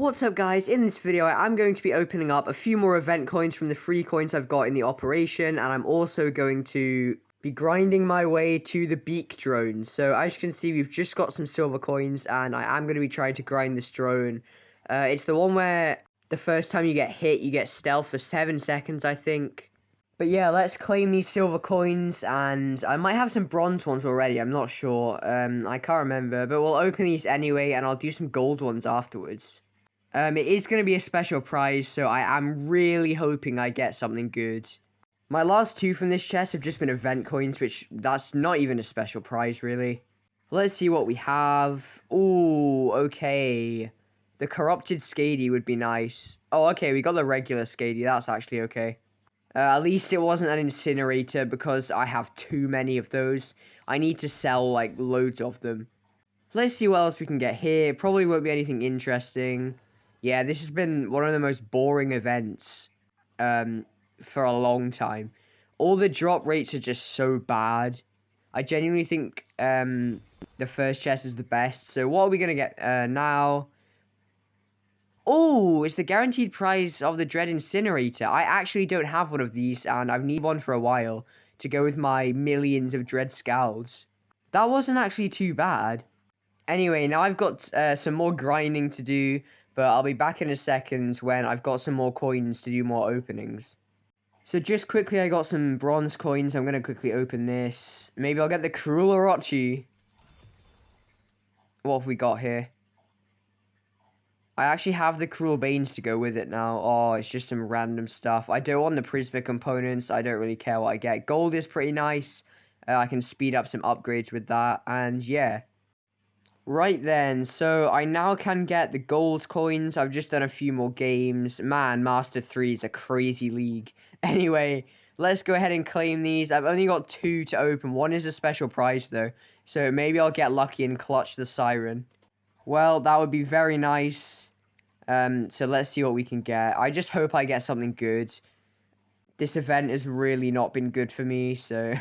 What's up guys, in this video I'm going to be opening up a few more event coins from the free coins I've got in the operation, and I'm also going to be grinding my way to the Beak drone. So as you can see, we've just got some silver coins and I am going to be trying to grind this drone. It's the one where the first time you get hit you get stealth for 7 seconds, I think. But yeah, let's claim these silver coins, and I might have some bronze ones already, I'm not sure. I can't remember, but we'll open these anyway and I'll do some gold ones afterwards. It is going to be a special prize, so I am really hoping I get something good. My last two from this chest have just been event coins, which that's not even a special prize, really. Let's see what we have. Ooh, okay. The corrupted Skady would be nice. Oh, okay, we got the regular Skady. That's actually okay. At least it wasn't an incinerator, because I have too many of those. I need to sell, like, loads of them. Let's see what else we can get here. Probably won't be anything interesting. Yeah, this has been one of the most boring events for a long time. All the drop rates are just so bad. I genuinely think the first chest is the best. So what are we going to get now? Oh, it's the guaranteed prize of the Dread Incinerator. I actually don't have one of these, and I've needed one for a while to go with my millions of Dread Scowls. That wasn't actually too bad. Anyway, now I've got some more grinding to do, but I'll be back in a second when I've got some more coins to do more openings. So just quickly, I got some bronze coins. I'm going to quickly open this. Maybe I'll get the Cruel Orochi. What have we got here? I actually have the Cruel Banes to go with it now. Oh, it's just some random stuff. I don't want the Prisma components. I don't really care what I get. Gold is pretty nice. I can speed up some upgrades with that. And yeah. Right then, so I now can get the gold coins. I've just done a few more games. Man, Master 3 is a crazy league. Anyway, let's go ahead and claim these. I've only got 2 to open. One is a special prize though, so maybe I'll get lucky and clutch the Siren. Well, that would be very nice. So let's see what we can get. I just hope I get something good. This event has really not been good for me, so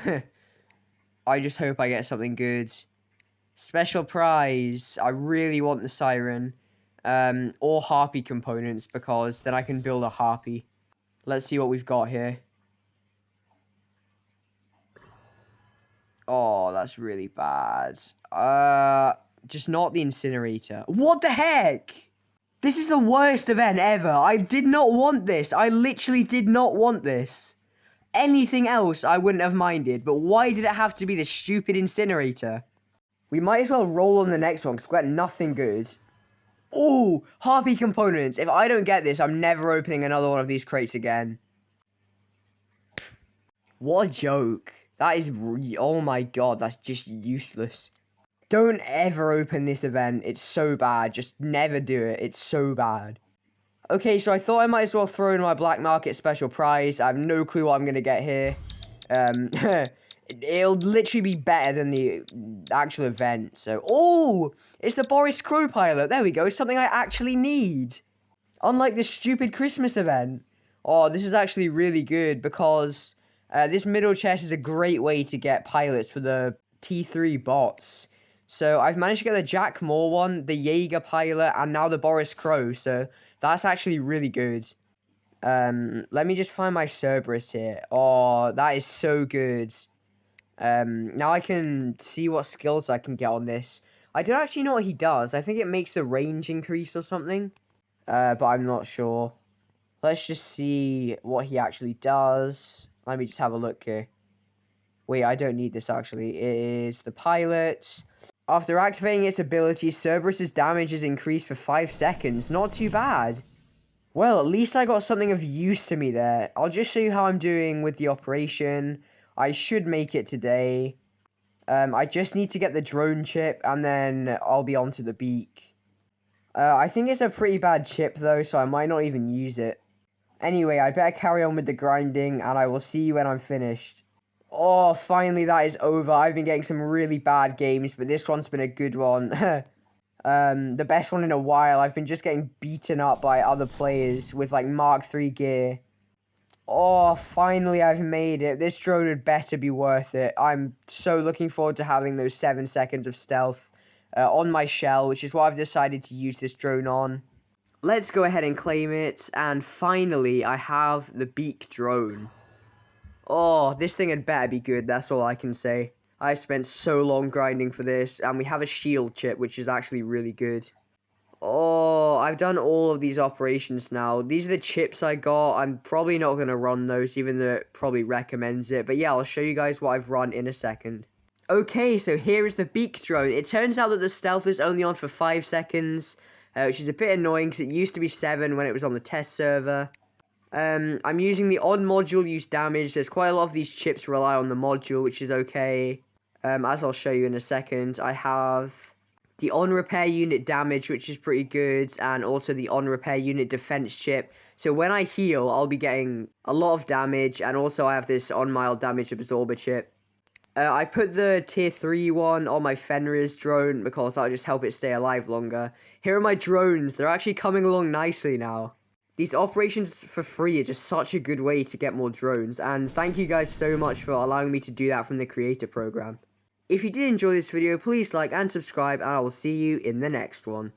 I just hope I get something good. Special prize. I really want the Siren. Or Harpy components, because then I can build a Harpy. Let's see what we've got here. Oh, that's really bad. Just not the Incinerator. What the heck? This is the worst event ever. I did not want this. I literally did not want this. Anything else I wouldn't have minded, but why did it have to be the stupid Incinerator? We might as well roll on the next one, because we've got nothing good. Oh, Harpy components. If I don't get this, I'm never opening another one of these crates again. What a joke. That is... oh my god, that's just useless. Don't ever open this event. It's so bad. Just never do it. It's so bad. Okay, so I thought I might as well throw in my black market special prize. I have no clue what I'm going to get here. It'll literally be better than the actual event. So, oh, it's the Boris Crow pilot. There we go. Something I actually need. Unlike the stupid Christmas event. Oh, this is actually really good, because this middle chest is a great way to get pilots for the T3 bots. So I've managed to get the Jack Moore one, the Jaeger pilot, and now the Boris Crow. So that's actually really good. Let me just find my Cerberus here. Oh, that is so good. Now I can see what skills I can get on this. I don't actually know what he does. I think it makes the range increase or something. But I'm not sure. Let's just see what he actually does. Let me just have a look here. Wait, I don't need this actually. It is the pilot. After activating its ability, Cerberus' damage is increased for 5 seconds. Not too bad. Well, at least I got something of use to me there. I'll just show you how I'm doing with the operation. I should make it today. I just need to get the drone chip, and then I'll be on to the Beak. I think it's a pretty bad chip though, so I might not even use it. Anyway, I better carry on with the grinding, and I will see you when I'm finished. Oh, finally that is over. I've been getting some really bad games, but this one's been a good one. The best one in a while. I've been just getting beaten up by other players with like Mark III gear. Oh, finally I've made it. This drone had better be worth it. I'm so looking forward to having those 7 seconds of stealth on my shell, which is what I've decided to use this drone on. Let's go ahead and claim it, and finally I have the Beak drone. Oh, this thing had better be good, that's all I can say. I spent so long grinding for this, and we have a shield chip, which is actually really good. Oh, I've done all of these operations now. These are the chips I got. I'm probably not going to run those, even though it probably recommends it. But yeah, I'll show you guys what I've run in a second. Okay, so here is the Beak drone. It turns out that the stealth is only on for 5 seconds, which is a bit annoying because it used to be 7 when it was on the test server. I'm using the on module use damage. There's quite a lot of these chips rely on the module, which is okay. As I'll show you in a second, I have the on repair unit damage, which is pretty good, and also the on repair unit defense chip. So when I heal, I'll be getting a lot of damage, and also I have this on mild damage absorber chip. I put the tier 3 one on my Fenris drone because that'll just help it stay alive longer. Here are my drones. They're actually coming along nicely now. These operations for free are just such a good way to get more drones, and thank you guys so much for allowing me to do that from the creator program. If you did enjoy this video, please like and subscribe, and I will see you in the next one.